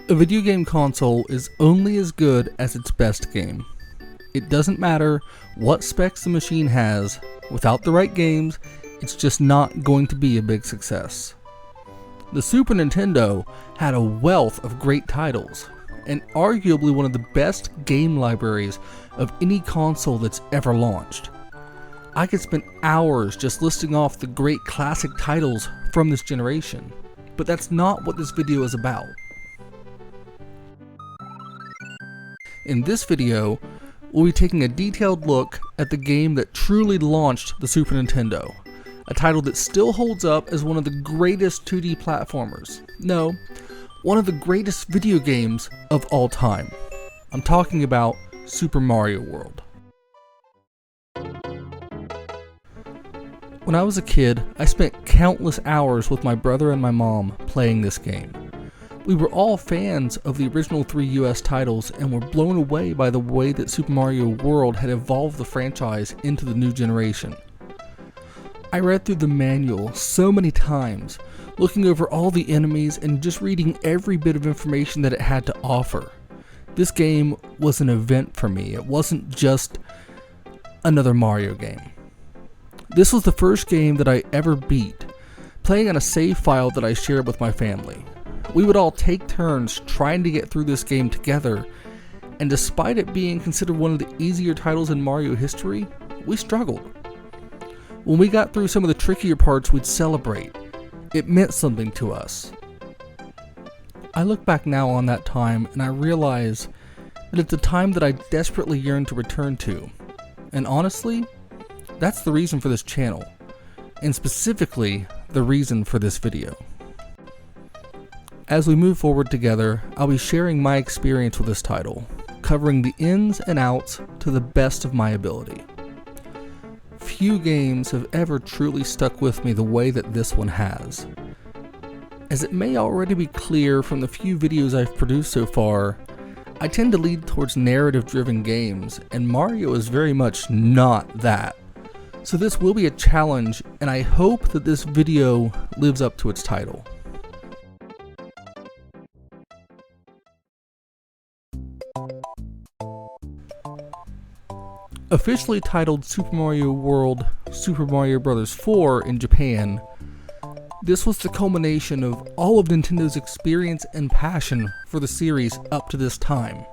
A video game console is only as good as its best game. It doesn't matter what specs the machine has, without the right games, it's just not going to be a big success. The Super Nintendo had a wealth of great titles, and arguably one of the best game libraries of any console that's ever launched. I could spend hours just listing off the great classic titles from this generation, but that's not what this video is about. In this video, we'll be taking a detailed look at the game that truly launched the Super Nintendo, a title that still holds up as one of the greatest 2D platformers. No, one of the greatest video games of all time. I'm talking about Super Mario World. When I was a kid, I spent countless hours with my brother and my mom playing this game. We were all fans of the original 3 US titles and were blown away by the way that Super Mario World had evolved the franchise into the new generation. I read through the manual so many times, looking over all the enemies and just reading every bit of information that it had to offer. This game was an event for me. It wasn't just another Mario game. This was the first game that I ever beat, playing on a save file that I shared with my family. We would all take turns trying to get through this game together, and despite it being considered one of the easier titles in Mario history, we struggled. When we got through some of the trickier parts, we'd celebrate. It meant something to us. I look back now on that time and I realize that it's a time that I desperately yearn to return to. And honestly, that's the reason for this channel, and specifically the reason for this video. As we move forward together, I'll be sharing my experience with this title, covering the ins and outs to the best of my ability. Few games have ever truly stuck with me the way that this one has. As it may already be clear from the few videos I've produced so far, I tend to lean towards narrative-driven games, and Mario is very much not that. So this will be a challenge, and I hope that this video lives up to its title. Officially titled Super Mario World Super Mario Bros. 4 in Japan, this was the culmination of all of Nintendo's experience and passion for the series up to this time,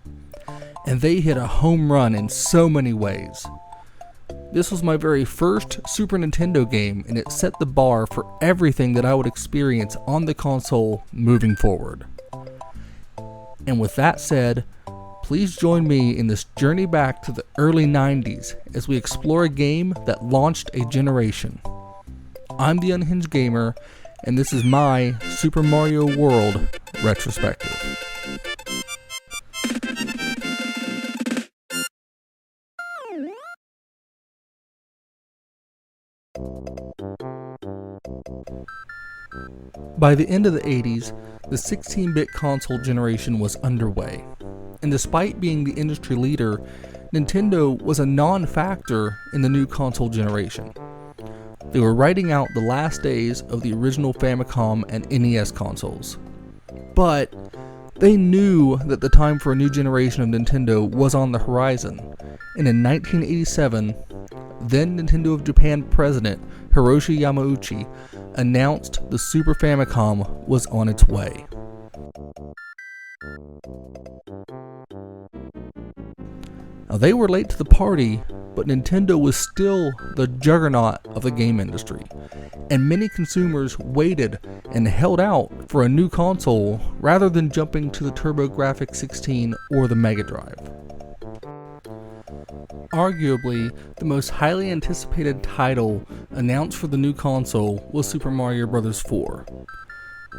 and they hit a home run in so many ways. This was my very first Super Nintendo game, and it set the bar for everything that I would experience on the console moving forward. And with that said, please join me in this journey back to the early 90s as we explore a game that launched a generation. I'm the Unhinged Gamer, and this is my Super Mario World Retrospective. By the end of the 80s, the 16-bit console generation was underway. And despite being the industry leader, Nintendo was a non-factor in the new console generation. They were writing out the last days of the original Famicom and NES consoles. But they knew that the time for a new generation of Nintendo was on the horizon, and in 1987, then Nintendo of Japan president Hiroshi Yamauchi announced the Super Famicom was on its way. Now, they were late to the party, but Nintendo was still the juggernaut of the game industry, and many consumers waited and held out for a new console rather than jumping to the TurboGrafx-16 or the Mega Drive. Arguably, the most highly anticipated title announced for the new console was Super Mario Bros. 4.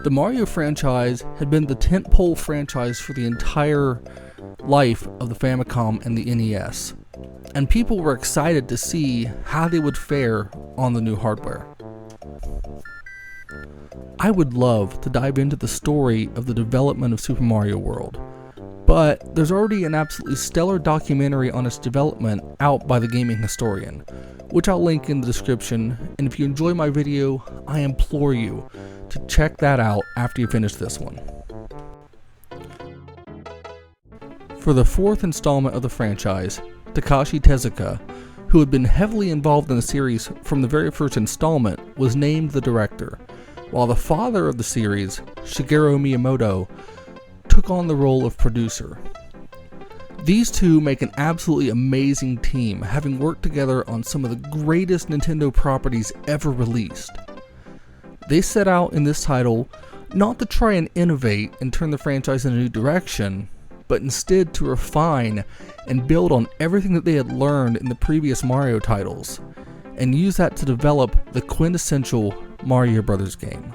The Mario franchise had been the tentpole franchise for the entire life of the Famicom and the NES, and people were excited to see how they would fare on the new hardware. I would love to dive into the story of the development of Super Mario World, but there's already an absolutely stellar documentary on its development out by the gaming historian, which I'll link in the description, and if you enjoy my video, I implore you to check that out after you finish this one. For the fourth installment of the franchise, Takashi Tezuka, who had been heavily involved in the series from the very first installment, was named the director, while the father of the series, Shigeru Miyamoto, took on the role of producer. These two make an absolutely amazing team, having worked together on some of the greatest Nintendo properties ever released. They set out in this title not to try and innovate and turn the franchise in a new direction, but instead to refine and build on everything that they had learned in the previous Mario titles, and use that to develop the quintessential Mario Bros. Game.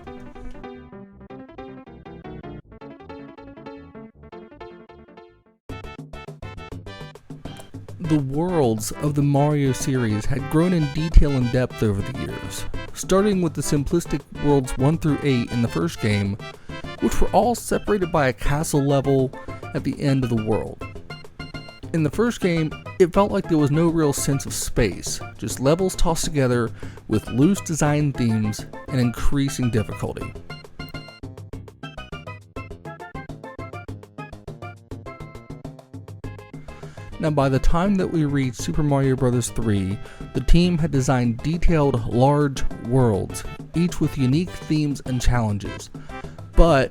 The worlds of the Mario series had grown in detail and depth over the years, starting with the simplistic worlds 1 through 8 in the first game, which were all separated by a castle level at the end of the world. In the first game, it felt like there was no real sense of space, just levels tossed together with loose design themes and increasing difficulty. Now, by the time that we reached Super Mario Bros. 3, the team had designed detailed, large worlds, each with unique themes and challenges. But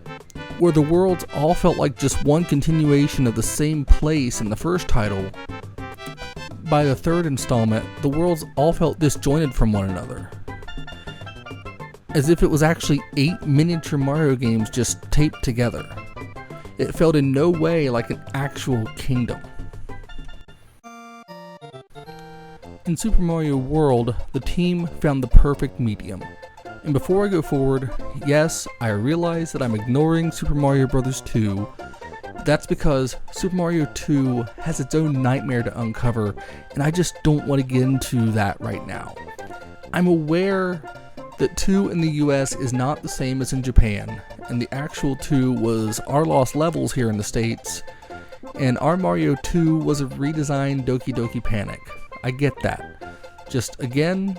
where the worlds all felt like just one continuation of the same place in the first title, by the third installment, the worlds all felt disjointed from one another, as if it was actually 8 miniature Mario games just taped together. It felt in no way like an actual kingdom. In Super Mario World, the team found the perfect medium. And before I go forward, yes, I realize that I'm ignoring Super Mario Bros. 2. That's because Super Mario 2 has its own nightmare to uncover, and I just don't want to get into that right now. I'm aware that 2 in the US is not the same as in Japan, and the actual 2 was our Lost Levels here in the States, and our Mario 2 was a redesigned Doki Doki Panic. I get that. Just again,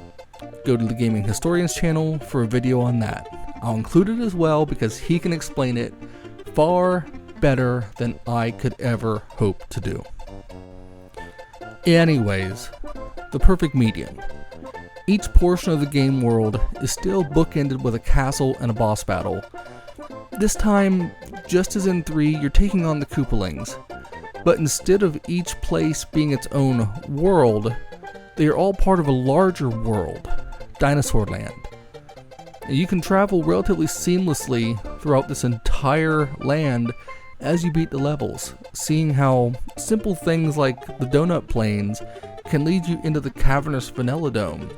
go to the Gaming Historian's channel for a video on that. I'll include it as well because he can explain it far better than I could ever hope to do. Anyways, the perfect medium. Each portion of the game world is still bookended with a castle and a boss battle. This time, just as in 3, you're taking on the Koopalings, but instead of each place being its own world, they are all part of a larger world, Dinosaur Land. You can travel relatively seamlessly throughout this entire land as you beat the levels, seeing how simple things like the Donut Plains can lead you into the cavernous Vanilla Dome,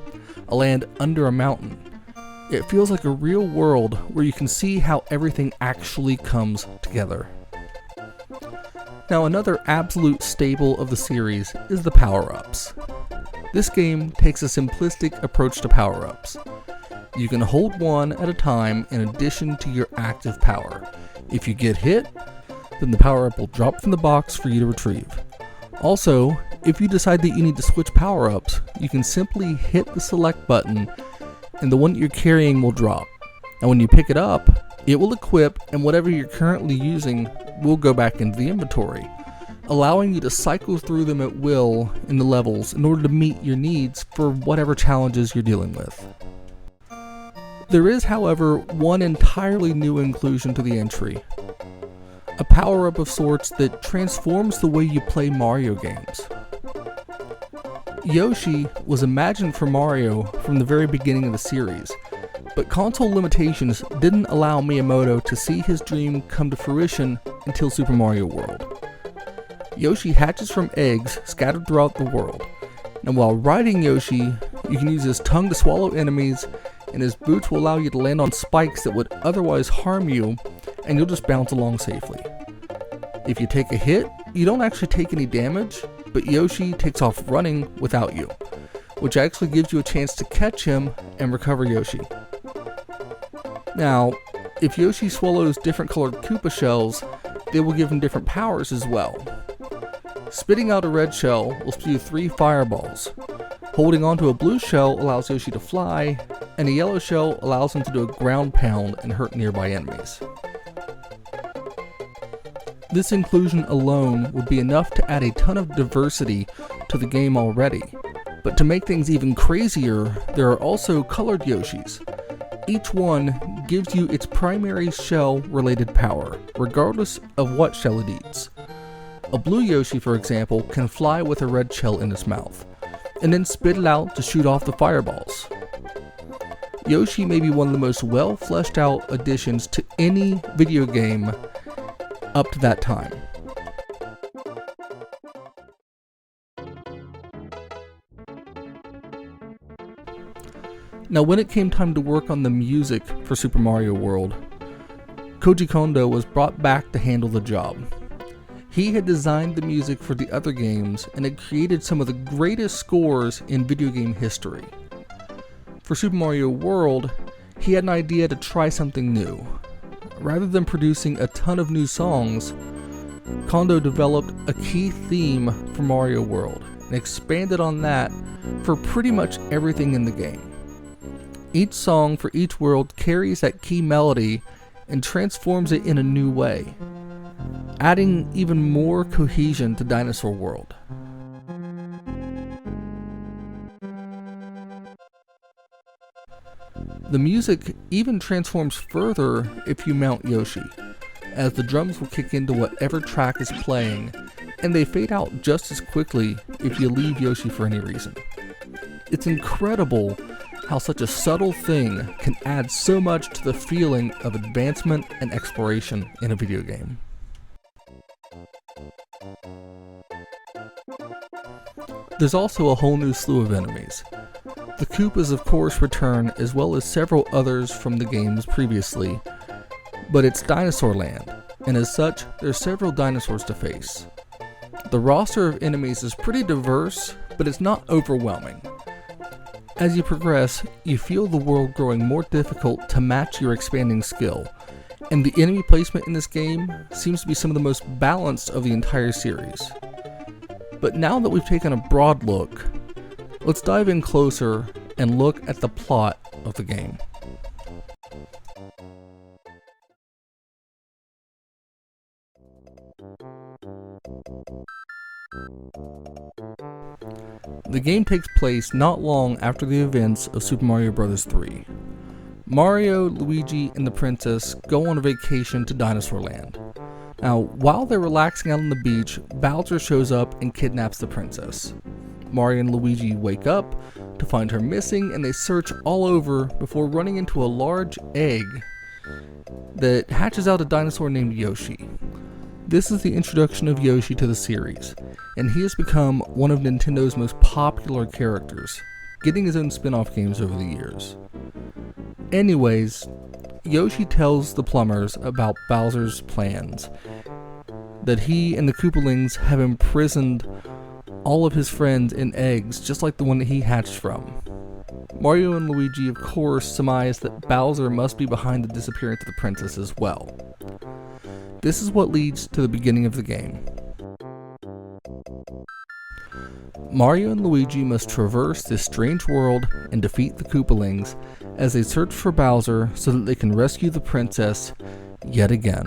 a land under a mountain. It feels like a real world where you can see how everything actually comes together. Now, another absolute staple of the series is the power-ups. This game takes a simplistic approach to power-ups. You can hold one at a time in addition to your active power. If you get hit, then the power-up will drop from the box for you to retrieve. Also, if you decide that you need to switch power-ups, you can simply hit the select button and the one that you're carrying will drop. And when you pick it up, it will equip and whatever you're currently using will go back into the inventory, allowing you to cycle through them at will in the levels in order to meet your needs for whatever challenges you're dealing with. There is, however, one entirely new inclusion to the entry. A power-up of sorts that transforms the way you play Mario games. Yoshi was imagined for Mario from the very beginning of the series, but console limitations didn't allow Miyamoto to see his dream come to fruition until Super Mario World. Yoshi hatches from eggs scattered throughout the world, and while riding Yoshi, you can use his tongue to swallow enemies, and his boots will allow you to land on spikes that would otherwise harm you, and you'll just bounce along safely. If you take a hit, you don't actually take any damage, but Yoshi takes off running without you, which actually gives you a chance to catch him and recover Yoshi. Now, if Yoshi swallows different colored Koopa shells, they will give him different powers as well. Spitting out a red shell will spew 3 fireballs. Holding onto a blue shell allows Yoshi to fly, and a yellow shell allows him to do a ground pound and hurt nearby enemies. This inclusion alone would be enough to add a ton of diversity to the game already. But to make things even crazier, there are also colored Yoshis. Each one gives you its primary shell-related power, regardless of what shell it eats. A blue Yoshi, for example, can fly with a red shell in its mouth, and then spit it out to shoot off the fireballs. Yoshi may be one of the most well-fleshed out additions to any video game up to that time. Now, when it came time to work on the music for Super Mario World, Koji Kondo was brought back to handle the job. He had designed the music for the other games and had created some of the greatest scores in video game history. For Super Mario World, he had an idea to try something new. Rather than producing a ton of new songs, Kondo developed a key theme for Mario World and expanded on that for pretty much everything in the game. Each song for each world carries that key melody and transforms it in a new way, adding even more cohesion to Dinosaur World. The music even transforms further if you mount Yoshi, as the drums will kick into whatever track is playing, and they fade out just as quickly if you leave Yoshi for any reason. It's incredible how such a subtle thing can add so much to the feeling of advancement and exploration in a video game. There's also a whole new slew of enemies. The Koopas of course return, as well as several others from the games previously, but it's Dinosaur Land, and as such, there's several dinosaurs to face. The roster of enemies is pretty diverse, but it's not overwhelming. As you progress, you feel the world growing more difficult to match your expanding skill, and the enemy placement in this game seems to be some of the most balanced of the entire series. But now that we've taken a broad look, let's dive in closer and look at the plot of the game. The game takes place not long after the events of Super Mario Bros. 3. Mario, Luigi, and the princess go on a vacation to Dinosaur Land. Now, while they're relaxing out on the beach, Bowser shows up and kidnaps the princess. Mario and Luigi wake up to find her missing, and they search all over before running into a large egg that hatches out a dinosaur named Yoshi. This is the introduction of Yoshi to the series, and he has become one of Nintendo's most popular characters, getting his own spin-off games over the years. Anyways, Yoshi tells the plumbers about Bowser's plans, that he and the Koopalings have imprisoned all of his friends in eggs, just like the one that he hatched from. Mario and Luigi, of course, surmise that Bowser must be behind the disappearance of the princess as well. This is what leads to the beginning of the game. Mario and Luigi must traverse this strange world and defeat the Koopalings as they search for Bowser so that they can rescue the princess yet again.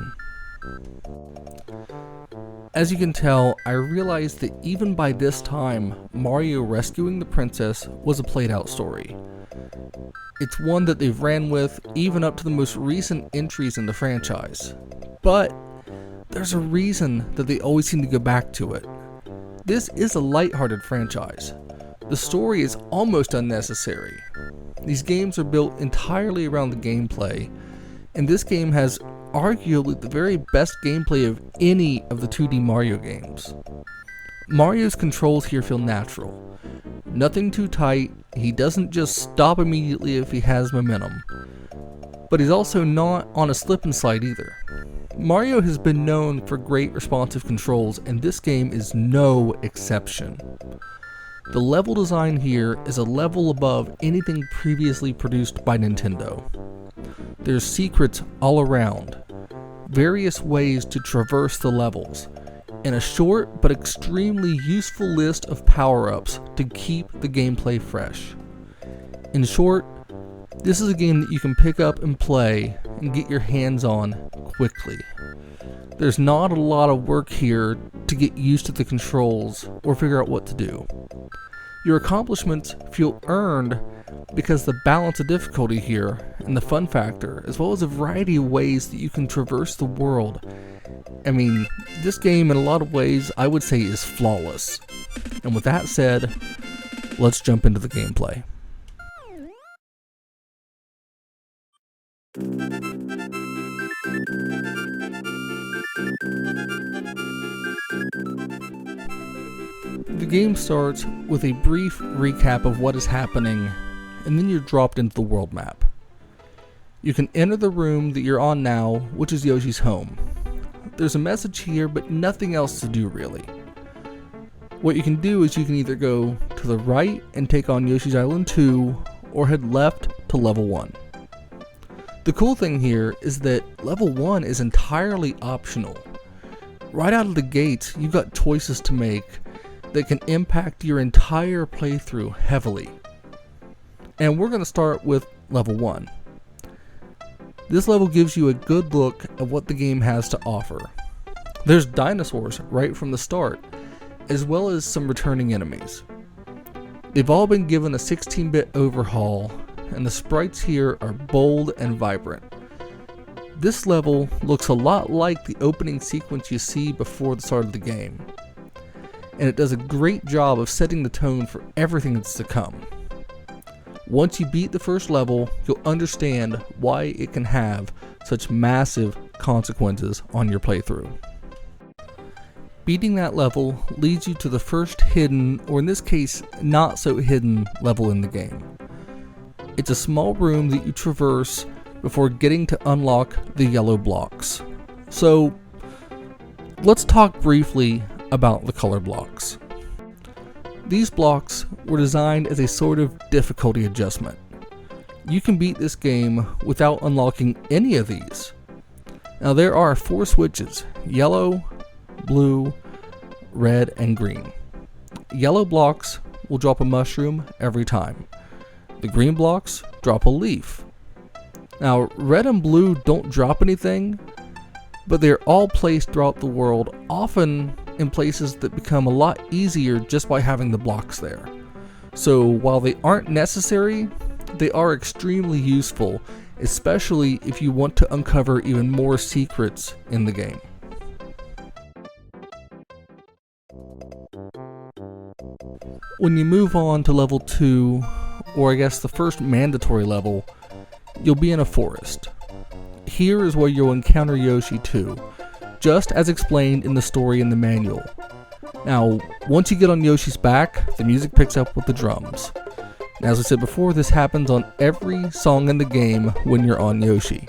As you can tell, I realized that even by this time, Mario rescuing the princess was a played out story. It's one that they've ran with even up to the most recent entries in the franchise. But there's a reason that they always seem to go back to it. This is a lighthearted franchise. The story is almost unnecessary. These games are built entirely around the gameplay, and this game has arguably the very best gameplay of any of the 2D Mario games. Mario's controls here feel natural. Nothing too tight, he doesn't just stop immediately if he has momentum. But he's also not on a slip and slide either. Mario has been known for great responsive controls, and this game is no exception. The level design here is a level above anything previously produced by Nintendo. There's secrets all around, various ways to traverse the levels, and a short but extremely useful list of power-ups to keep the gameplay fresh. In short, This is a game that you can pick up and play and get your hands on quickly. There's not a lot of work here to get used to the controls or figure out what to do. Your accomplishments feel earned because the balance of difficulty here and the fun factor, as well as a variety of ways that you can traverse the world. I mean, this game in a lot of ways I would say is flawless. And with that said, let's jump into the gameplay. The game starts with a brief recap of what is happening, and then you're dropped into the world map. You can enter the room that you're on now, which is Yoshi's home. There's a message here, but nothing else to do really. What you can do is you can either go to the right and take on Yoshi's Island 2, or head left to level 1. The cool thing here is that level 1 is entirely optional. Right out of the gates, you've got choices to make that can impact your entire playthrough heavily. And we're going to start with level 1. This level gives you a good look at what the game has to offer. There's dinosaurs right from the start, as well as some returning enemies. They've all been given a 16-bit overhaul, and the sprites here are bold and vibrant. This level looks a lot like the opening sequence you see before the start of the game, and it does a great job of setting the tone for everything that's to come. Once you beat the first level, you'll understand why it can have such massive consequences on your playthrough. Beating that level leads you to the first hidden, or in this case, not so hidden level in the game. It's a small room that you traverse before getting to unlock the yellow blocks. So, let's talk briefly about the color blocks. These blocks were designed as a sort of difficulty adjustment. You can beat this game without unlocking any of these. Now there are 4 switches: yellow, blue, red, and green. Yellow blocks will drop a mushroom every time. The green blocks drop a leaf. Now red and blue don't drop anything, but they're all placed throughout the world, often in places that become a lot easier just by having the blocks there. So while they aren't necessary, they are extremely useful, especially if you want to uncover even more secrets in the game. When you move on to level 2, or I guess the first mandatory level, you'll be in a forest. Here is where you'll encounter Yoshi too, just as explained in the story in the manual. Now, once you get on Yoshi's back, the music picks up with the drums. Now, as I said before, this happens on every song in the game when you're on Yoshi.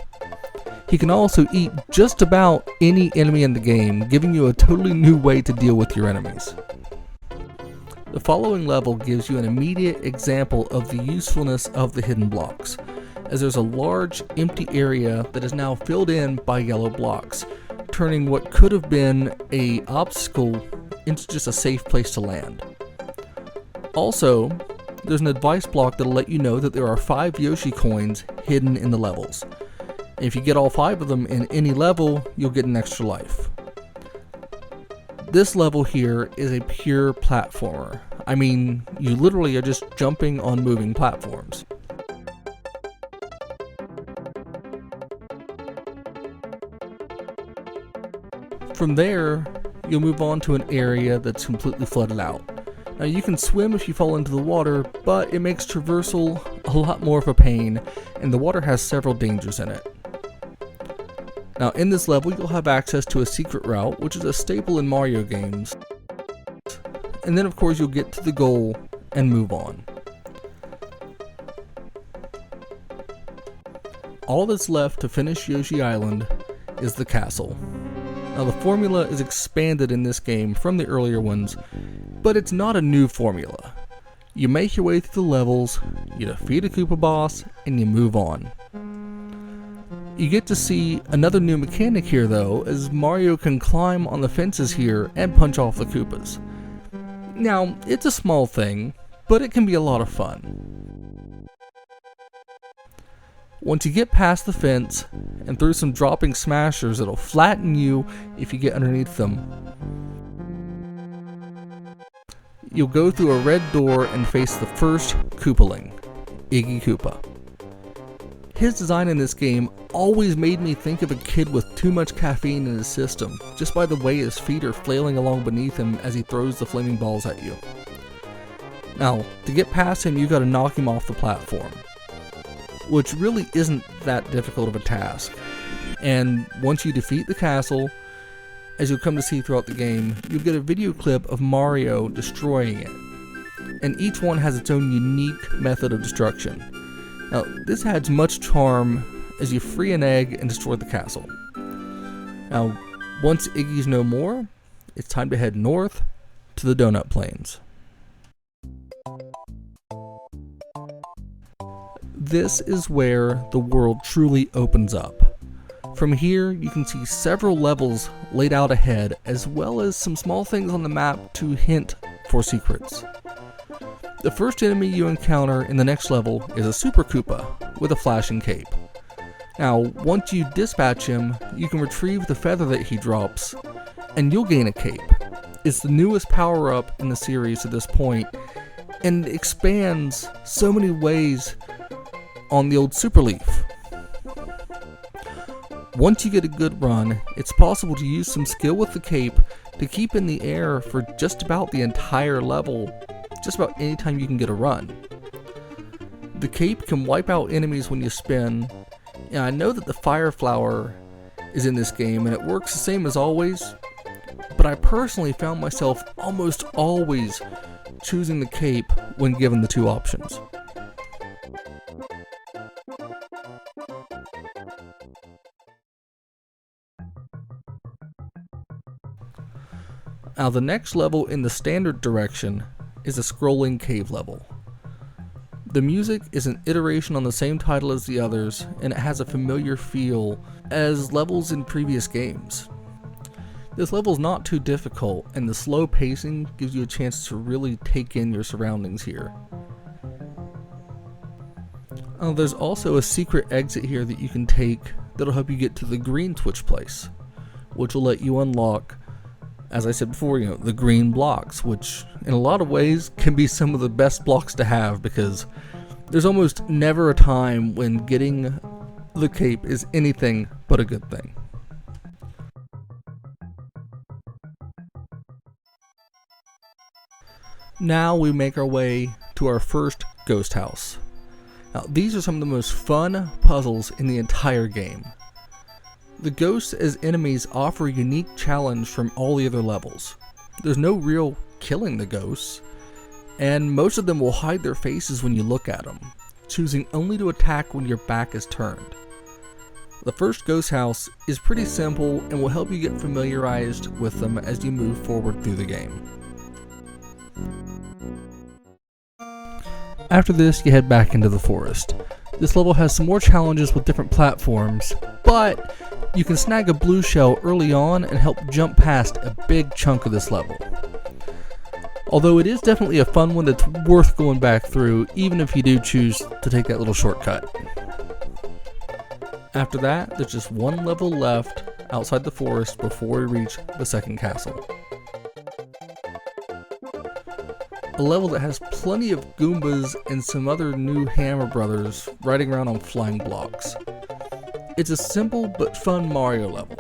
He can also eat just about any enemy in the game, giving you a totally new way to deal with your enemies. The following level gives you an immediate example of the usefulness of the hidden blocks, as there's a large empty area that is now filled in by yellow blocks, turning what could have been an obstacle into just a safe place to land. Also, there's an advice block that'll let you know that there are 5 Yoshi coins hidden in the levels. And if you get all 5 of them in any level, you'll get an extra life. This level here is a pure platformer. I mean, you literally are just jumping on moving platforms. From there, you'll move on to an area that's completely flooded out. Now you can swim if you fall into the water, but it makes traversal a lot more of a pain, and the water has several dangers in it. Now in this level you'll have access to a secret route, which is a staple in Mario games. And then of course you'll get to the goal and move on. All that's left to finish Yoshi Island is the castle. Now the formula is expanded in this game from the earlier ones, but it's not a new formula. You make your way through the levels, you defeat a Koopa boss, and you move on. You get to see another new mechanic here though, as Mario can climb on the fences here and punch off the Koopas. Now, it's a small thing, but it can be a lot of fun. Once you get past the fence and through some dropping smashers, it'll flatten you if you get underneath them. You'll go through a red door and face the first Koopaling, Iggy Koopa. His design in this game always made me think of a kid with too much caffeine in his system, just by the way his feet are flailing along beneath him as he throws the flaming balls at you. Now, to get past him, you gotta knock him off the platform, which really isn't that difficult of a task. And once you defeat the castle, as you'll come to see throughout the game, you'll get a video clip of Mario destroying it. And each one has its own unique method of destruction. Now, this adds much charm as you free an egg and destroy the castle. Now, once Iggy's no more, it's time to head north to the Donut Plains. This is where the world truly opens up. From here, you can see several levels laid out ahead, as well as some small things on the map to hint for secrets. The first enemy you encounter in the next level is a Super Koopa with a flashing cape. Now, once you dispatch him, you can retrieve the feather that he drops, and you'll gain a cape. It's the newest power-up in the series to this point, and expands so many ways on the old Super Leaf. Once you get a good run, it's possible to use some skill with the cape to keep in the air for just about the entire level, just about any time you can get a run. The cape can wipe out enemies when you spin, and I know that the fire flower is in this game and it works the same as always, but I personally found myself almost always choosing the cape when given the two options. Now, the next level in the standard direction is a scrolling cave level. The music is an iteration on the same title as the others, and it has a familiar feel as levels in previous games. This level is not too difficult, and the slow pacing gives you a chance to really take in your surroundings here. There's also a secret exit here that you can take that'll help you get to the green Twitch place, which will let you unlock, as I said before, the green blocks, which in a lot of ways can be some of the best blocks to have, because there's almost never a time when getting the cape is anything but a good thing. Now we make our way to our first ghost house. Now, these are some of the most fun puzzles in the entire game. The ghosts as enemies offer a unique challenge from all the other levels. There's no real killing the ghosts, and most of them will hide their faces when you look at them, choosing only to attack when your back is turned. The first ghost house is pretty simple and will help you get familiarized with them as you move forward through the game. After this, you head back into the forest. This level has some more challenges with different platforms, but you can snag a blue shell early on and help jump past a big chunk of this level. Although it is definitely a fun one that's worth going back through, even if you do choose to take that little shortcut. After that, there's just one level left outside the forest before we reach the second castle. A level that has plenty of Goombas and some other new Hammer Brothers riding around on flying blocks. It's a simple but fun Mario level,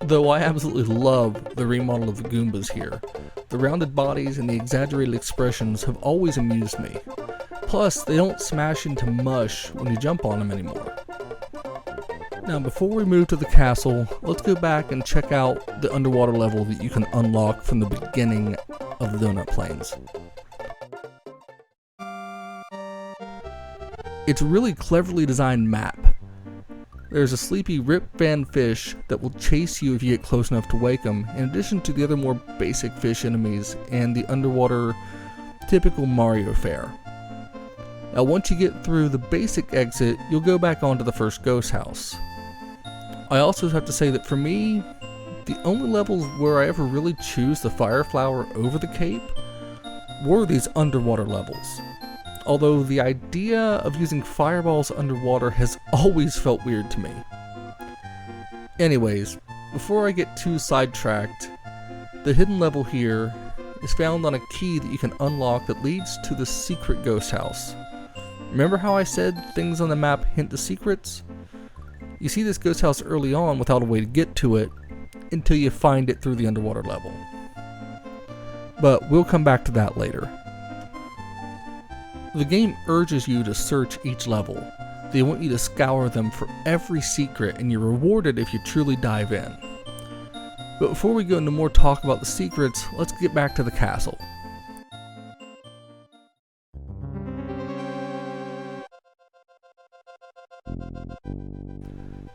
though I absolutely love the remodel of the Goombas here. The rounded bodies and the exaggerated expressions have always amused me. Plus, they don't smash into mush when you jump on them anymore. Now, before we move to the castle, let's go back and check out the underwater level that you can unlock from the beginning of the Donut Plains. It's a really cleverly designed map. There's a sleepy Rip Van fish that will chase you if you get close enough to wake him, in addition to the other more basic fish enemies and the underwater typical Mario fare. Now, once you get through the basic exit, you'll go back onto the first ghost house. I also have to say that for me, the only levels where I ever really choose the fire flower over the cape were these underwater levels. although the idea of using fireballs underwater has always felt weird to me. Anyways, before I get too sidetracked, the hidden level here is found on a key that you can unlock that leads to the secret ghost house. Remember how I said things on the map hint to secrets? You see this ghost house early on without a way to get to it until you find it through the underwater level. But we'll come back to that later. The game urges you to search each level. They want you to scour them for every secret, and you're rewarded if you truly dive in. But before we go into more talk about the secrets, let's get back to the castle.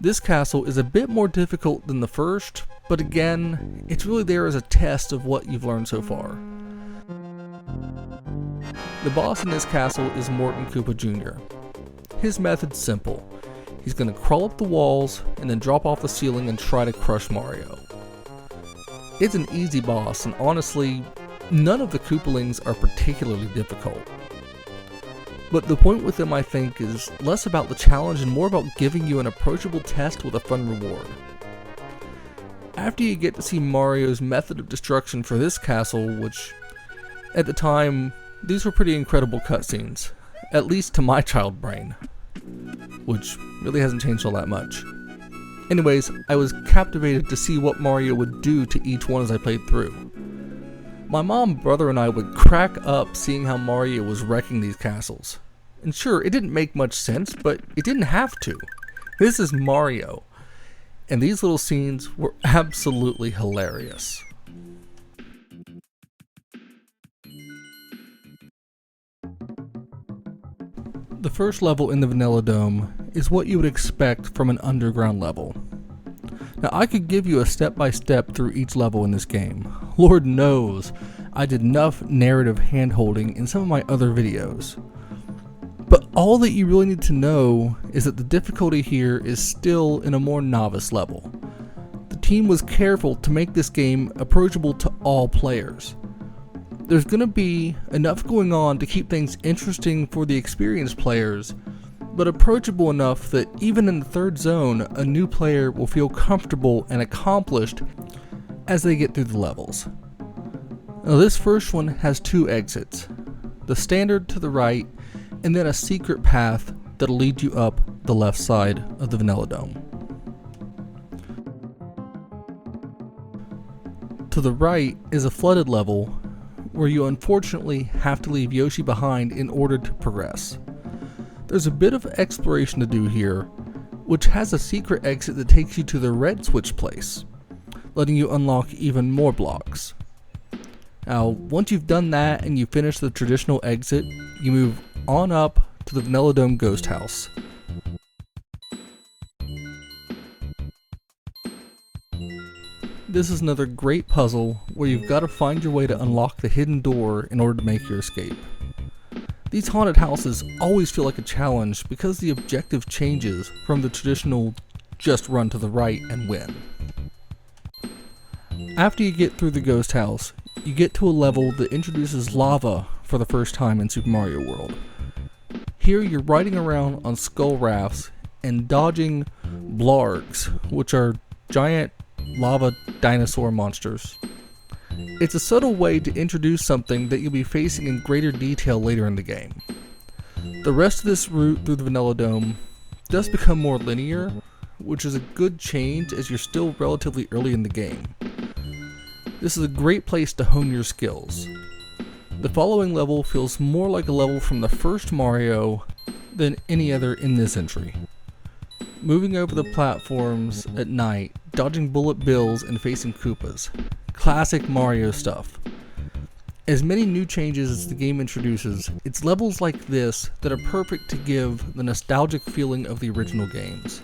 This castle is a bit more difficult than the first, but again, it's really there as a test of what you've learned so far. The boss in this castle is Morton Koopa Jr. His method's simple. He's going to crawl up the walls and then drop off the ceiling and try to crush Mario. It's an easy boss, and honestly, none of the Koopalings are particularly difficult. But the point with them, I think, is less about the challenge and more about giving you an approachable test with a fun reward. After you get to see Mario's method of destruction for this castle, which, at the time, these were pretty incredible cutscenes, at least to my child brain, which really hasn't changed all that much. Anyways, I was captivated to see what Mario would do to each one as I played through. My mom, brother, and I would crack up seeing how Mario was wrecking these castles. And sure, it didn't make much sense, but it didn't have to. This is Mario. And these little scenes were absolutely hilarious. The first level in the Vanilla Dome is what you would expect from an underground level. Now, I could give you a step-by-step through each level in this game. Lord knows, I did enough narrative hand-holding in some of my other videos. But all that you really need to know is that the difficulty here is still in a more novice level. The team was careful to make this game approachable to all players. There's going to be enough going on to keep things interesting for the experienced players, but approachable enough that even in the third zone, a new player will feel comfortable and accomplished as they get through the levels. Now, this first one has two exits, the standard to the right, and then a secret path that'll lead you up the left side of the Vanilla Dome. To the right is a flooded level where you unfortunately have to leave Yoshi behind in order to progress. There's a bit of exploration to do here, which has a secret exit that takes you to the red switch place, letting you unlock even more blocks. Now, once you've done that and you finish the traditional exit, you move on up to the Vanilla Dome Ghost House. This is another great puzzle where you've got to find your way to unlock the hidden door in order to make your escape. These haunted houses always feel like a challenge because the objective changes from the traditional just run to the right and win. After you get through the ghost house, you get to a level that introduces lava for the first time in Super Mario World. Here you're riding around on skull rafts and dodging blargs, which are giant lava dinosaur monsters. It's a subtle way to introduce something that you'll be facing in greater detail later in the game. The rest of this route through the Vanilla Dome does become more linear, which is a good change as you're still relatively early in the game. This is a great place to hone your skills. The following level feels more like a level from the first Mario than any other in this entry. Moving over the platforms at night, dodging bullet bills and facing Koopas. Classic Mario stuff. As many new changes as the game introduces, it's levels like this that are perfect to give the nostalgic feeling of the original games.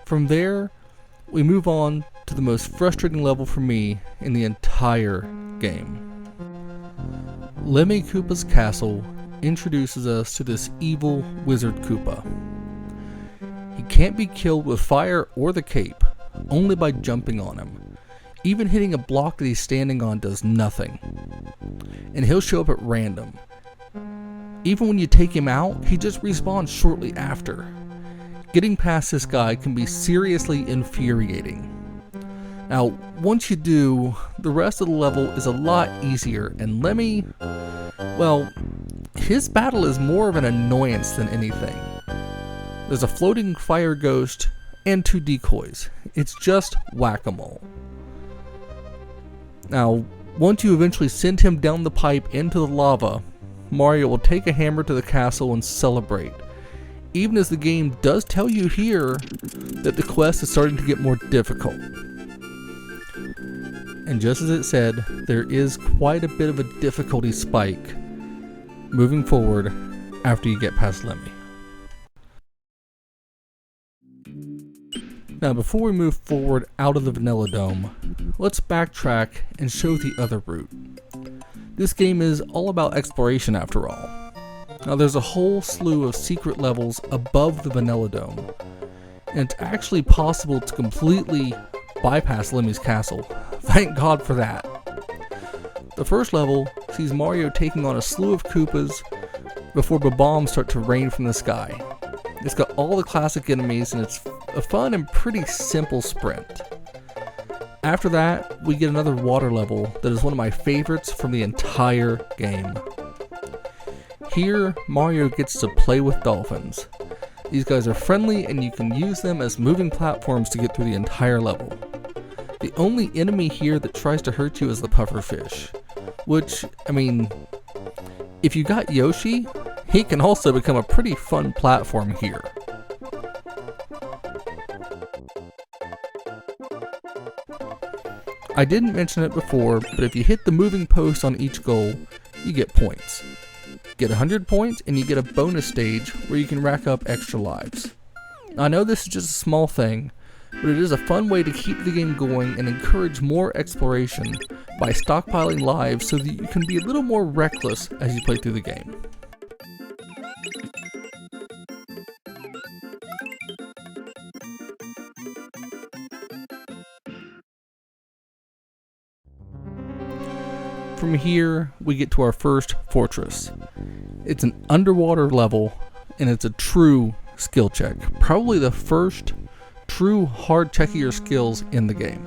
From there, we move on to the most frustrating level for me in the entire game. Lemmy Koopa's castle introduces us to this evil wizard Koopa. He can't be killed with fire or the cape, only by jumping on him. Even hitting a block that he's standing on does nothing, and he'll show up at random. Even when you take him out, he just respawns shortly after. Getting past this guy can be seriously infuriating. Now, once you do, the rest of the level is a lot easier, and Lemmy, well, his battle is more of an annoyance than anything. There's a floating fire ghost and 2 decoys. It's just whack-a-mole. Now, once you eventually send him down the pipe into the lava, Mario will take a hammer to the castle and celebrate, even as the game does tell you here that the quest is starting to get more difficult. And just as it said, there is quite a bit of a difficulty spike moving forward after you get past Lemmy. Now, before we move forward out of the Vanilla Dome, let's backtrack and show the other route. This game is all about exploration after all. Now, there's a whole slew of secret levels above the Vanilla Dome, and it's actually possible to completely bypass Lemmy's castle. Thank God for that. The first level sees Mario taking on a slew of Koopas before bombs start to rain from the sky. It's got all the classic enemies, and it's a fun and pretty simple sprint. After that, we get another water level that is one of my favorites from the entire game. Here, Mario gets to play with dolphins. These guys are friendly, and you can use them as moving platforms to get through the entire level. The only enemy here that tries to hurt you is the pufferfish, which, I mean, if you got Yoshi, he can also become a pretty fun platform here. I didn't mention it before, but if you hit the moving post on each goal, you get points. Get 100 points and you get a bonus stage where you can rack up extra lives. Now, I know this is just a small thing, but it is a fun way to keep the game going and encourage more exploration by stockpiling lives so that you can be a little more reckless as you play through the game. From here, we get to our first fortress. It's an underwater level, and it's a true skill check. Probably the first true hard check of your skills in the game.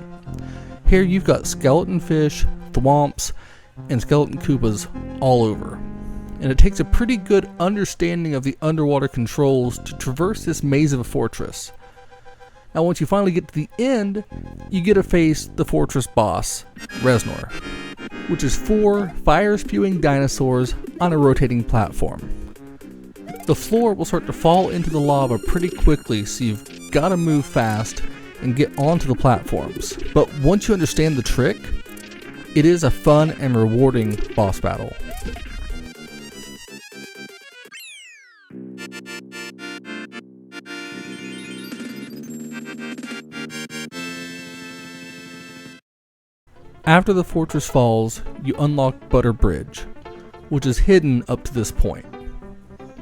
Here you've got skeleton fish, thwomps, and skeleton Koopas all over. And it takes a pretty good understanding of the underwater controls to traverse this maze of a fortress. Now once you finally get to the end, you get to face the fortress boss, Reznor, which is 4 fire-spewing dinosaurs on a rotating platform. The floor will start to fall into the lava pretty quickly, so you've got to move fast and get onto the platforms. But once you understand the trick, it is a fun and rewarding boss battle. After the fortress falls, you unlock Butter Bridge, which is hidden up to this point.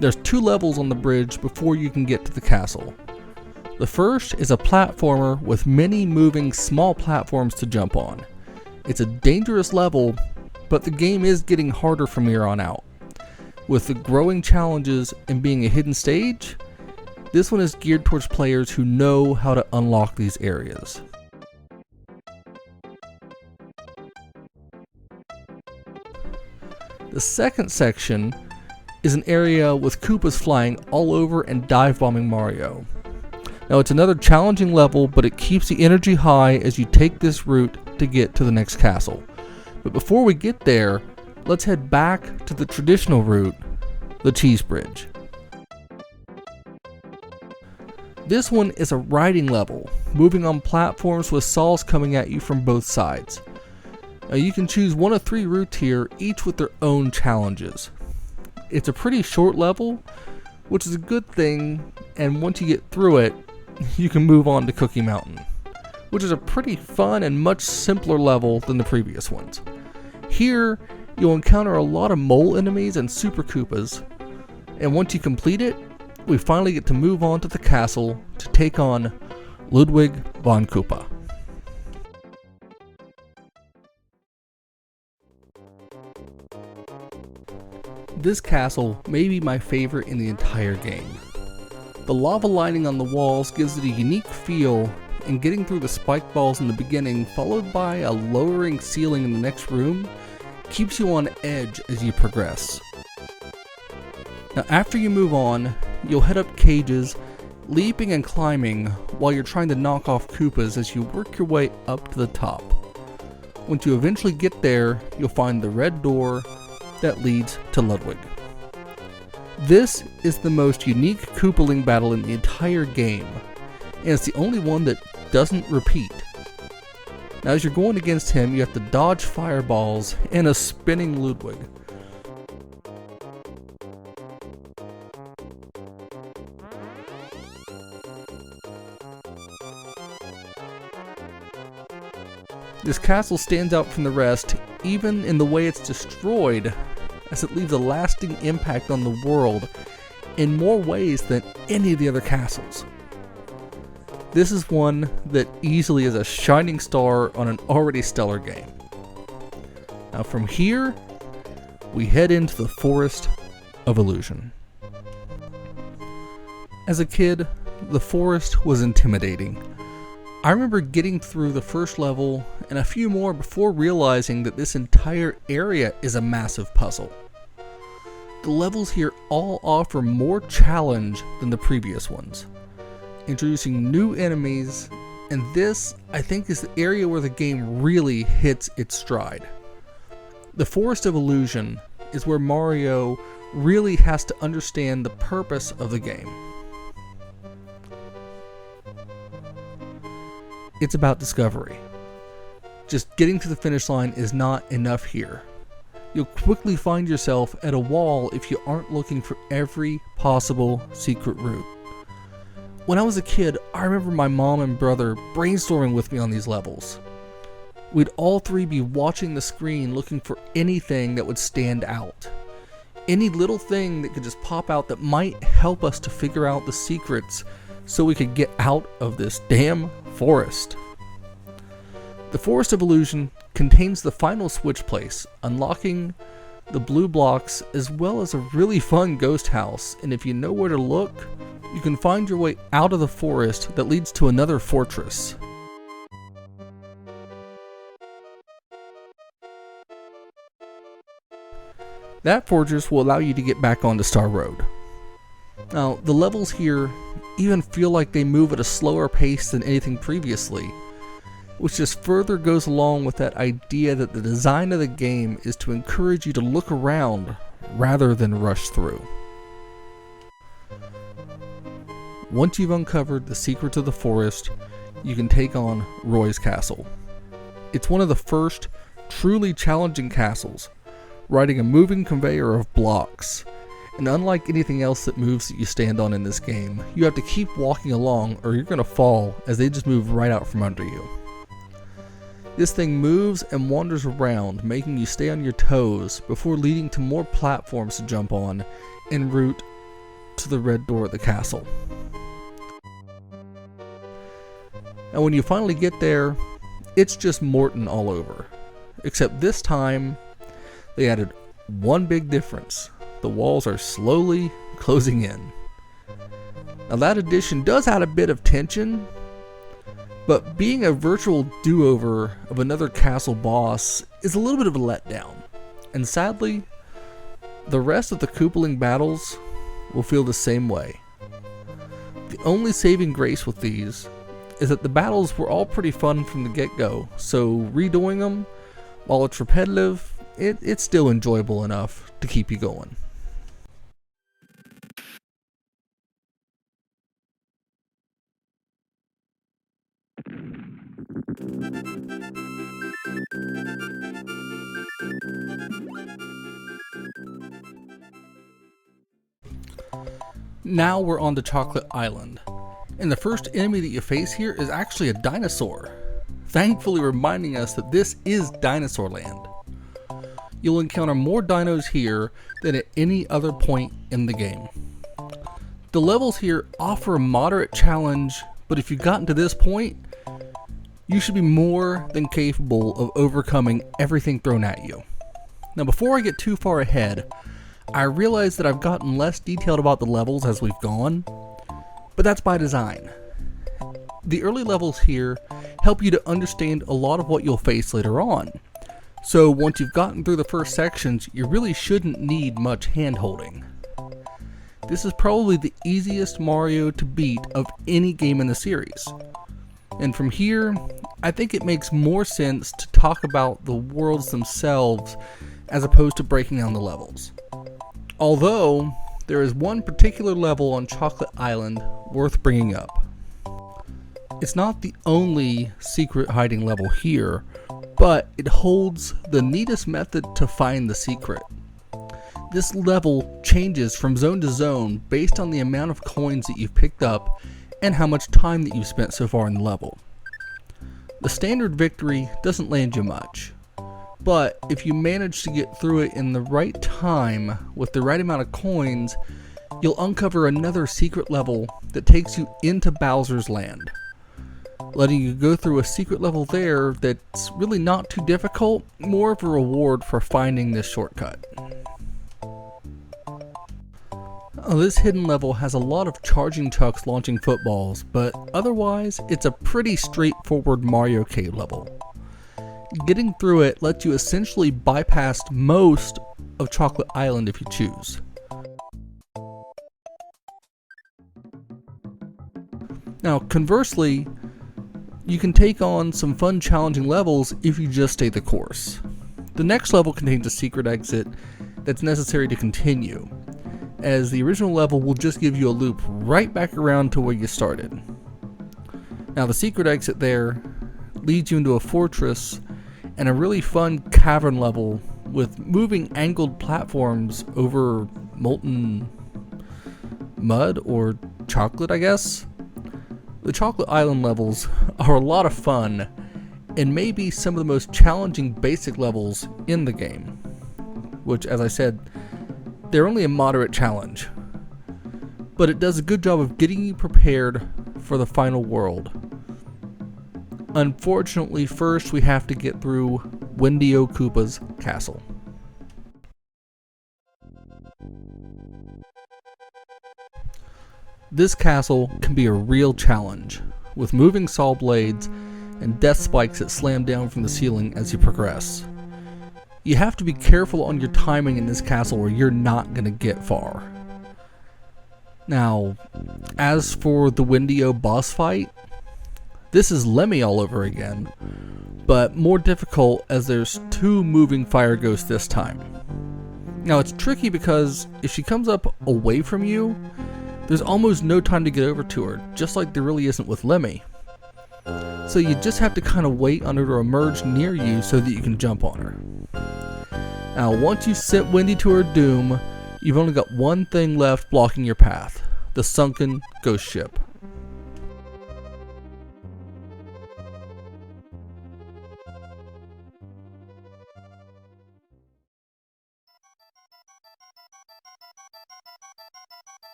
There's 2 levels on the bridge before you can get to the castle. The first is a platformer with many moving small platforms to jump on. It's a dangerous level, but the game is getting harder from here on out. With the growing challenges and being a hidden stage, this one is geared towards players who know how to unlock these areas. The second section is an area with Koopas flying all over and dive bombing Mario. Now it's another challenging level, but it keeps the energy high as you take this route to get to the next castle. But before we get there, let's head back to the traditional route, the Cheese Bridge. This one is a riding level, moving on platforms with saws coming at you from both sides. Now you can choose one of 3 routes here, each with their own challenges. It's a pretty short level, which is a good thing, and once you get through it, you can move on to Cookie Mountain, which is a pretty fun and much simpler level than the previous ones. Here, you'll encounter a lot of mole enemies and Super Koopas, and once you complete it, we finally get to move on to the castle to take on Ludwig von Koopa. this castle may be my favorite in the entire game. The lava lining on the walls gives it a unique feel, and getting through the spike balls in the beginning followed by a lowering ceiling in the next room keeps you on edge as you progress. Now after you move on, you'll head up cages, leaping and climbing while you're trying to knock off Koopas as you work your way up to the top. Once you eventually get there, you'll find the red door that leads to Ludwig. This is the most unique Koopaling battle in the entire game, and it's the only one that doesn't repeat. Now as you're going against him, you have to dodge fireballs and a spinning Ludwig. This castle stands out from the rest, even in the way it's destroyed, as it leaves a lasting impact on the world in more ways than any of the other castles. This is one that easily is a shining star on an already stellar game. Now from here, we head into the Forest of Illusion. As a kid, the forest was intimidating. I remember getting through the first level and a few more before realizing that this entire area is a massive puzzle. The levels here all offer more challenge than the previous ones, introducing new enemies, and this, I think, is the area where the game really hits its stride. The Forest of Illusion is where Mario really has to understand the purpose of the game. It's about discovery. Just getting to the finish line is not enough here. You'll quickly find yourself at a wall if you aren't looking for every possible secret route. When I was a kid, I remember my mom and brother brainstorming with me on these levels. We'd all three be watching the screen looking for anything that would stand out. Any little thing that could just pop out that might help us to figure out the secrets so we could get out of this damn forest. The Forest of Illusion contains the final switch place, unlocking the blue blocks as well as a really fun ghost house, and if you know where to look, you can find your way out of the forest that leads to another fortress. That fortress will allow you to get back onto Star Road. Now, the levels here even feel like they move at a slower pace than anything previously, which just further goes along with that idea that the design of the game is to encourage you to look around rather than rush through. Once you've uncovered the secrets of the forest, you can take on Roy's Castle. It's one of the first truly challenging castles, riding a moving conveyor of blocks. And unlike anything else that moves that you stand on in this game, you have to keep walking along or you're going to fall as they just move right out from under you. This thing moves and wanders around, making you stay on your toes before leading to more platforms to jump on en route to the red door of the castle. And when you finally get there, it's just Morton all over. Except this time, they added one big difference. The walls are slowly closing in. Now that addition does add a bit of tension, but being a virtual do-over of another castle boss is a little bit of a letdown. And sadly, the rest of the Koopaling battles will feel the same way. The only saving grace with these is that the battles were all pretty fun from the get-go, so redoing them, while it's repetitive, it's still enjoyable enough to keep you going. Now we're on to Chocolate Island, and the first enemy that you face here is actually a dinosaur, thankfully reminding us that this is Dinosaur Land. You'll encounter more dinos here than at any other point in the game. The levels here offer a moderate challenge, but if you've gotten to this point, you should be more than capable of overcoming everything thrown at you. Now before I get too far ahead, I realize that I've gotten less detailed about the levels as we've gone, but that's by design. The early levels here help you to understand a lot of what you'll face later on. So once you've gotten through the first sections, you really shouldn't need much hand-holding. This is probably the easiest Mario to beat of any game in the series. And from here, I think it makes more sense to talk about the worlds themselves as opposed to breaking down the levels. Although, there is one particular level on Chocolate Island worth bringing up. It's not the only secret hiding level here, but it holds the neatest method to find the secret. This level changes from zone to zone based on the amount of coins that you've picked up and how much time that you've spent so far in the level. The standard victory doesn't land you much, but if you manage to get through it in the right time with the right amount of coins, you'll uncover another secret level that takes you into Bowser's Land, letting you go through a secret level there that's really not too difficult, more of a reward for finding this shortcut. This hidden level has a lot of charging chucks launching footballs, but otherwise it's a pretty straightforward Mario Cave level. Getting through it lets you essentially bypass most of Chocolate Island if you choose. Now conversely, you can take on some fun challenging levels if you just stay the course. The next level contains a secret exit that's necessary to continue, as the original level will just give you a loop right back around to where you started. Now the secret exit there leads you into a fortress and a really fun cavern level with moving angled platforms over molten mud or chocolate, I guess. The Chocolate Island levels are a lot of fun and may be some of the most challenging basic levels in the game, which, as I said, they're only a moderate challenge, but it does a good job of getting you prepared for the final world. Unfortunately, first we have to get through Wendy-O Koopa's castle. This castle can be a real challenge, with moving saw blades and death spikes that slam down from the ceiling as you progress. You have to be careful on your timing in this castle or you're not going to get far. Now, as for the Wendy-O boss fight, this is Lemmy all over again, but more difficult as there's 2 moving fire ghosts this time. Now it's tricky because if she comes up away from you, there's almost no time to get over to her, just like there really isn't with Lemmy. So you just have to kind of wait on her to emerge near you so that you can jump on her. Now once you've sent Wendy to her doom, you've only got one thing left blocking your path: the sunken ghost ship.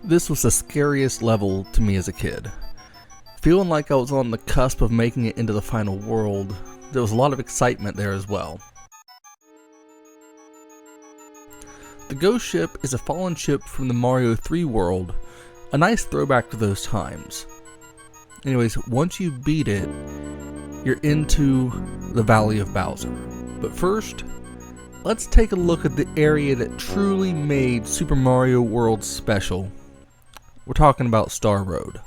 This was the scariest level to me as a kid. Feeling like I was on the cusp of making it into the final world, there was a lot of excitement there as well. The ghost ship is a fallen ship from the Mario 3 world, a nice throwback to those times. Anyways, once you beat it, you're into the Valley of Bowser. But first, let's take a look at the area that truly made Super Mario World special. We're talking about Star Road.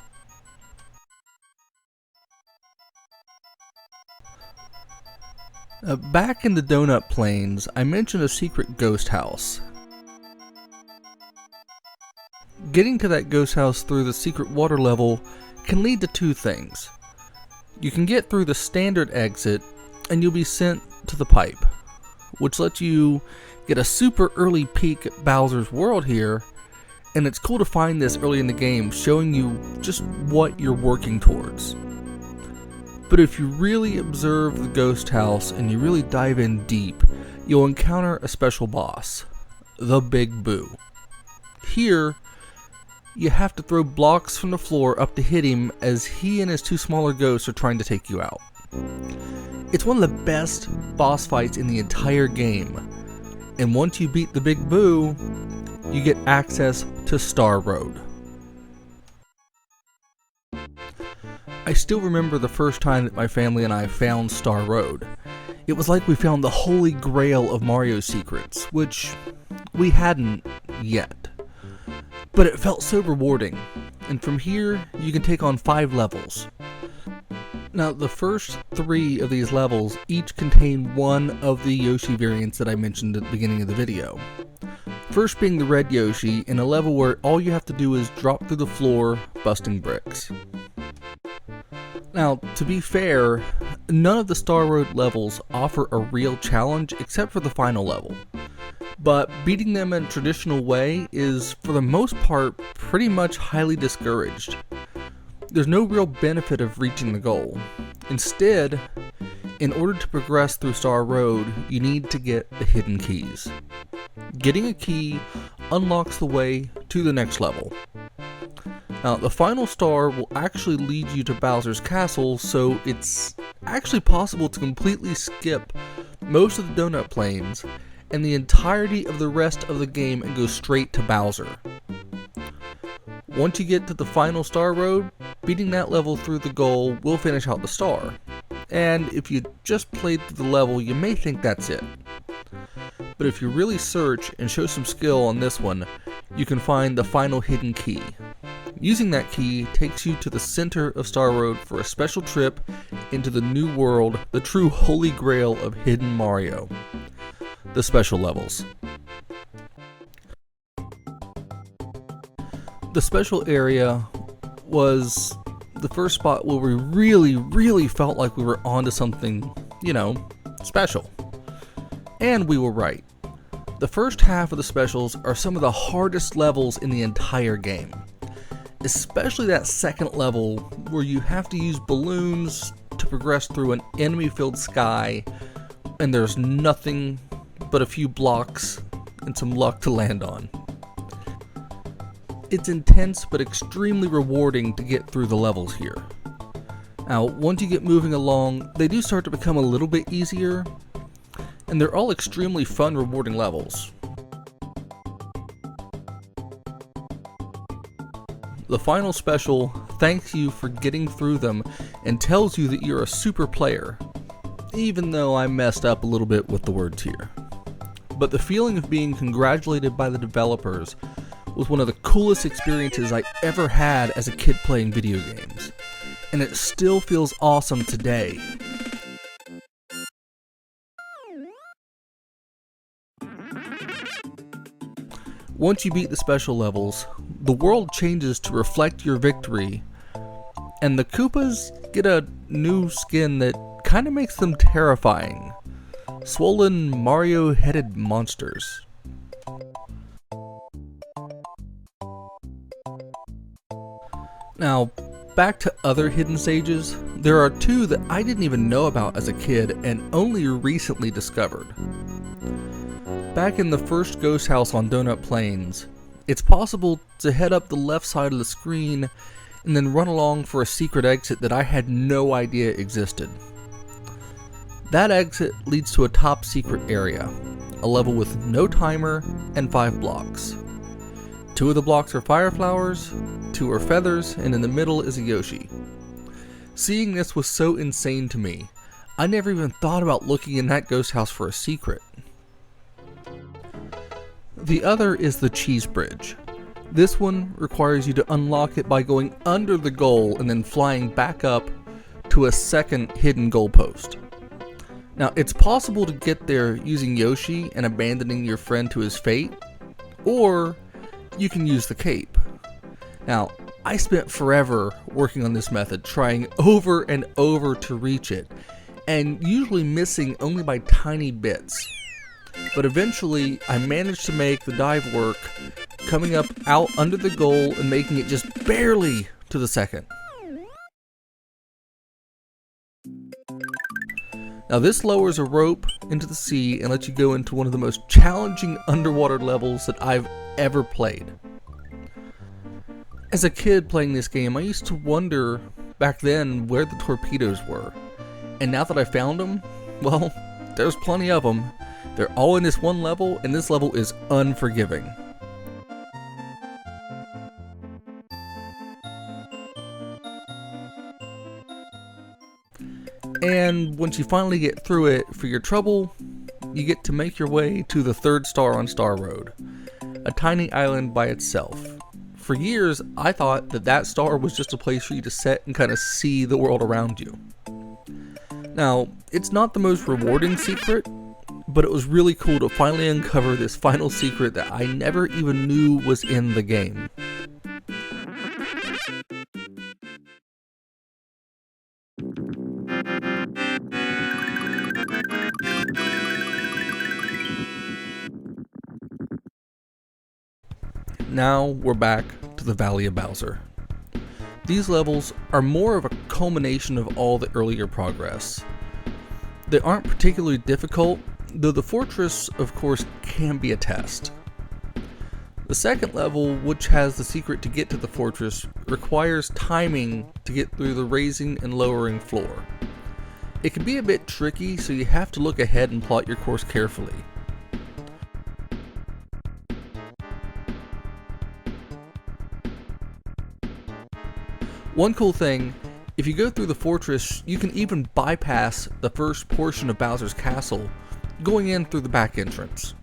Back in the Donut Plains, I mentioned a secret ghost house. Getting to that ghost house through the secret water level can lead to 2 things. You can get through the standard exit, and you'll be sent to the pipe, which lets you get a super early peek at Bowser's world here, and it's cool to find this early in the game, showing you just what you're working towards. But if you really observe the ghost house and you really dive in deep, you'll encounter a special boss, the Big Boo. Here, you have to throw blocks from the floor up to hit him as he and his 2 smaller ghosts are trying to take you out. It's one of the best boss fights in the entire game, And once you beat the Big Boo, you get access to Star Road. I still remember the first time that my family and I found Star Road. It was like we found the holy grail of Mario secrets, which we hadn't yet. But it felt so rewarding, and from here you can take on 5 levels. Now the first 3 of these levels each contain one of the Yoshi variants that I mentioned at the beginning of the video. First being the red Yoshi, in a level where all you have to do is drop through the floor, busting bricks. Now, to be fair, none of the Star Road levels offer a real challenge except for the final level. But beating them in a traditional way is, for the most part, pretty much highly discouraged. There's no real benefit of reaching the goal. Instead, in order to progress through Star Road, you need to get the hidden keys. Getting a key unlocks the way to the next level. Now, the final star will actually lead you to Bowser's Castle, so it's actually possible to completely skip most of the donut plains and the entirety of the rest of the game and go straight to Bowser. Once you get to the final Star Road, beating that level through the goal will finish out the star. And if you just played through the level, you may think that's it. But if you really search and show some skill on this one, you can find the final hidden key. Using that key takes you to the center of Star Road for a special trip into the new world, the true holy grail of hidden Mario. The special levels. The special area was the first spot where we really felt like we were onto something, special. And we were right. The first half of the specials are some of the hardest levels in the entire game. Especially that second level where you have to use balloons to progress through an enemy-filled sky and there's nothing but a few blocks and some luck to land on. It's intense but extremely rewarding to get through the levels here. Now, once you get moving along, they do start to become a little bit easier, and they're all extremely fun, rewarding levels. The final special thanks you for getting through them and tells you that you're a super player, even though I messed up a little bit with the words here. But the feeling of being congratulated by the developers was one of the coolest experiences I ever had as a kid playing video games, and it still feels awesome today. Once you beat the special levels, the world changes to reflect your victory, and the Koopas get a new skin that kind of makes them terrifying. Swollen Mario-headed monsters. Now, back to other hidden stages, there are 2 that I didn't even know about as a kid and only recently discovered. Back in the first ghost house on Donut Plains, it's possible to head up the left side of the screen and then run along for a secret exit that I had no idea existed. That exit leads to a top secret area, a level with no timer and 5 blocks. 2 of the blocks are fire flowers, 2 are feathers, and in the middle is a Yoshi. Seeing this was so insane to me, I never even thought about looking in that ghost house for a secret. The other is the cheese bridge. This one requires you to unlock it by going under the goal and then flying back up to a second hidden goalpost. Now, it's possible to get there using Yoshi and abandoning your friend to his fate, or you can use the cape. Now, I spent forever working on this method, trying over and over to reach it, and usually missing only by tiny bits. But eventually, I managed to make the dive work, coming up out under the goal and making it just barely to the second. Now this lowers a rope into the sea and lets you go into one of the most challenging underwater levels that I've ever played. As a kid playing this game, I used to wonder back then where the torpedoes were. And now that I found them, well, there's plenty of them. They're all in this one level, and this level is unforgiving. And once you finally get through it, for your trouble, you get to make your way to the third star on Star Road, a tiny island by itself. For years, I thought that that star was just a place for you to sit and kind of see the world around you. Now, it's not the most rewarding secret, but it was really cool to finally uncover this final secret that I never even knew was in the game. Now we're back to the Valley of Bowser. These levels are more of a culmination of all the earlier progress. They aren't particularly difficult, though the fortress, of course, can be a test. The second level, which has the secret to get to the fortress, requires timing to get through the raising and lowering floor. It can be a bit tricky, so you have to look ahead and plot your course carefully. One cool thing, if you go through the fortress, you can even bypass the first portion of Bowser's castle, going in through the back entrance.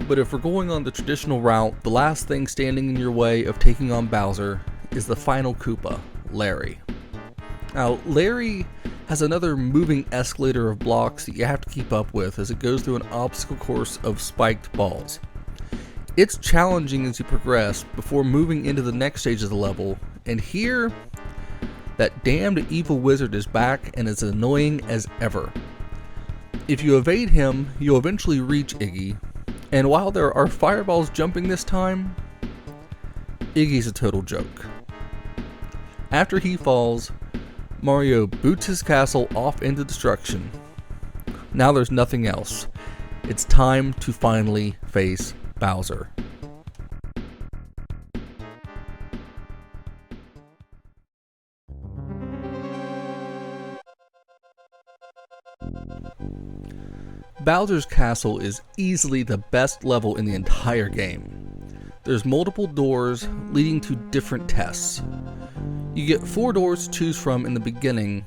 But if we're going on the traditional route, the last thing standing in your way of taking on Bowser is the final Koopa, Larry. Now, Larry has another moving escalator of blocks that you have to keep up with as it goes through an obstacle course of spiked balls. It's challenging as you progress before moving into the next stage of the level, and here, that damned evil wizard is back and is annoying as ever. If you evade him, you'll eventually reach Iggy, and while there are fireballs jumping this time, Iggy's a total joke. After he falls, Mario boots his castle off into destruction. Now there's nothing else. It's time to finally face Bowser. Bowser's Castle is easily the best level in the entire game. There's multiple doors leading to different tests. You get 4 doors to choose from in the beginning,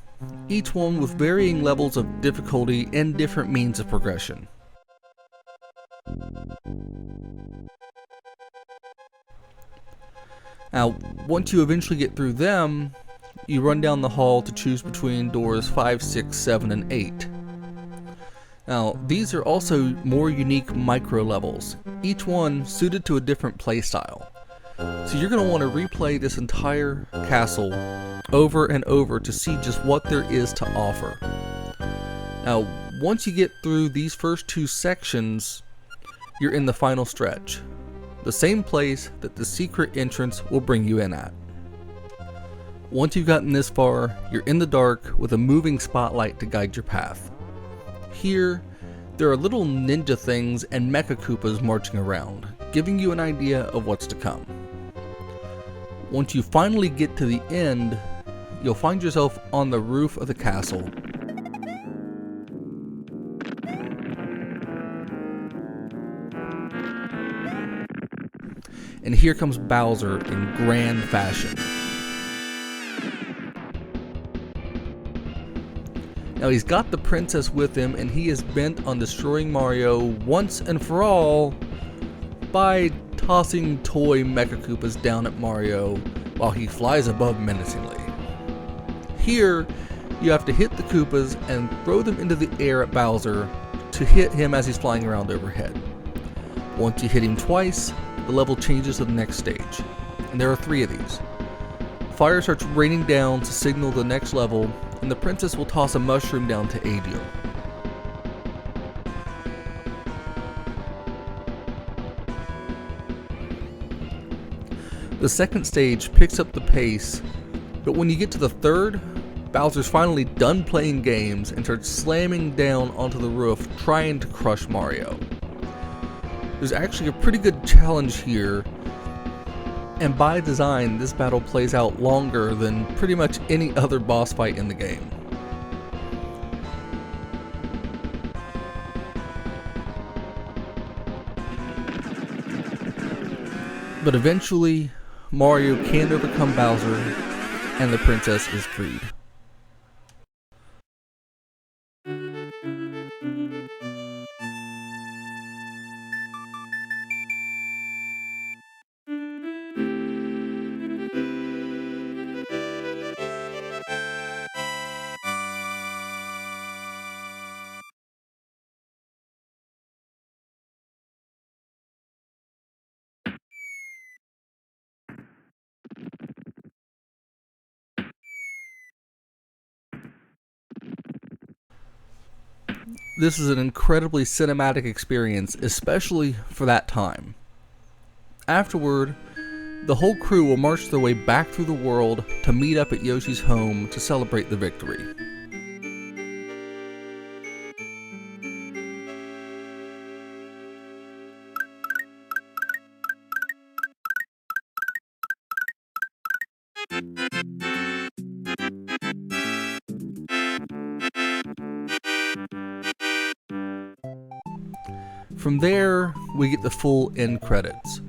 each one with varying levels of difficulty and different means of progression. Now, once you eventually get through them, you run down the hall to choose between doors 5, 6, 7, and 8. Now, these are also more unique micro levels, each one suited to a different playstyle. So you're going to want to replay this entire castle over and over to see just what there is to offer. Now, once you get through these first 2 sections, you're in the final stretch, the same place that the secret entrance will bring you in at. Once you've gotten this far, you're in the dark with a moving spotlight to guide your path. Here, there are little ninja things and Mecha Koopas marching around, giving you an idea of what's to come. Once you finally get to the end, you'll find yourself on the roof of the castle. And here comes Bowser in grand fashion. Now he's got the princess with him, and he is bent on destroying Mario once and for all by tossing toy Mecha Koopas down at Mario while he flies above menacingly. Here, you have to hit the Koopas and throw them into the air at Bowser to hit him as he's flying around overhead. Once you hit him twice, the level changes to the next stage, and there are 3 of these. Fire starts raining down to signal the next level, and the princess will toss a mushroom down to aid you. The second stage picks up the pace, but when you get to the third, Bowser's finally done playing games and starts slamming down onto the roof trying to crush Mario. There's actually a pretty good challenge here, and by design this battle plays out longer than pretty much any other boss fight in the game. But eventually, Mario can overcome Bowser, and the princess is freed. This is an incredibly cinematic experience, especially for that time. Afterward, the whole crew will march their way back through the world to meet up at Yoshi's home to celebrate the victory. From there, we get the full end credits,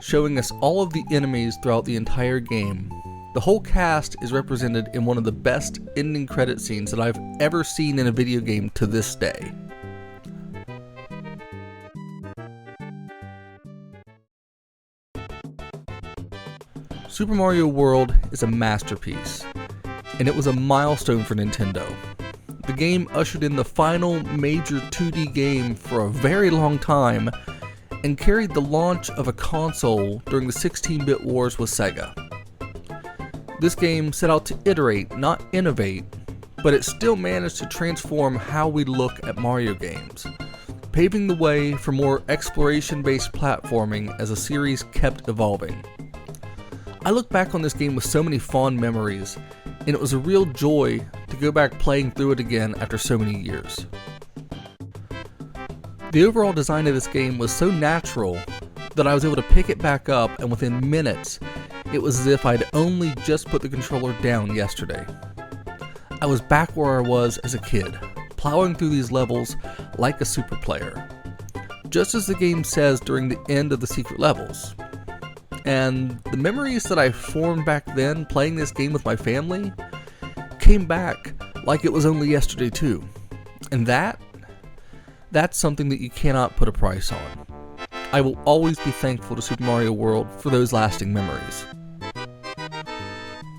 showing us all of the enemies throughout the entire game. The whole cast is represented in one of the best ending credit scenes that I've ever seen in a video game to this day. Super Mario World is a masterpiece, and it was a milestone for Nintendo. The game ushered in the final major 2D game for a very long time and carried the launch of a console during the 16-bit wars with Sega. This game set out to iterate, not innovate, but it still managed to transform how we look at Mario games, paving the way for more exploration-based platforming as the series kept evolving. I look back on this game with so many fond memories, and it was a real joy to go back playing through it again after so many years. The overall design of this game was so natural that I was able to pick it back up, and within minutes, it was as if I'd only just put the controller down yesterday. I was back where I was as a kid, plowing through these levels like a super player, just as the game says during the end of the secret levels. And the memories that I formed back then playing this game with my family came back like it was only yesterday too. And that's something that you cannot put a price on. I will always be thankful to Super Mario World for those lasting memories.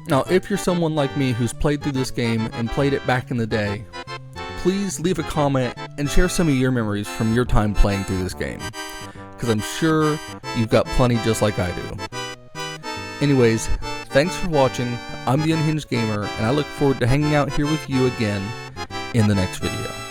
Now, if you're someone like me who's played through this game and played it back in the day, please leave a comment and share some of your memories from your time playing through this game, because I'm sure you've got plenty just like I do. Anyways, thanks for watching. I'm the Unhinged Gamer, and I look forward to hanging out here with you again in the next video.